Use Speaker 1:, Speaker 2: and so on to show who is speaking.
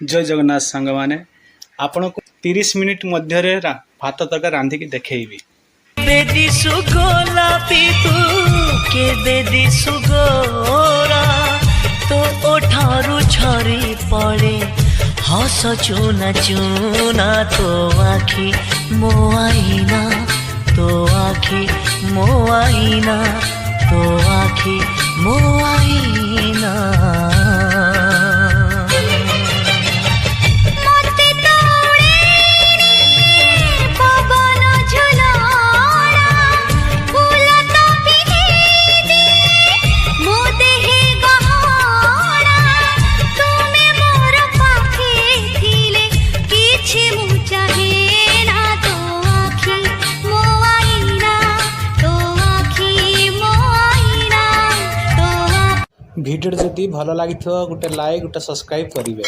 Speaker 1: जय जगन्नाथ सांग माने आपण को 30 मिनिट मध्य भात तरकारी रांधिकी देखैबी।
Speaker 2: बेदिसु गोलापी तू के बेदिसु गोरा तो ओठारू झरी पड़े हस चुना चुना तो आखी मो आईना तो आखी मो आईना तो आखी मो आईना।
Speaker 1: भिडियो जदि भल लगी गोटे लाइक गोटे सब्सक्राइब करेंगे।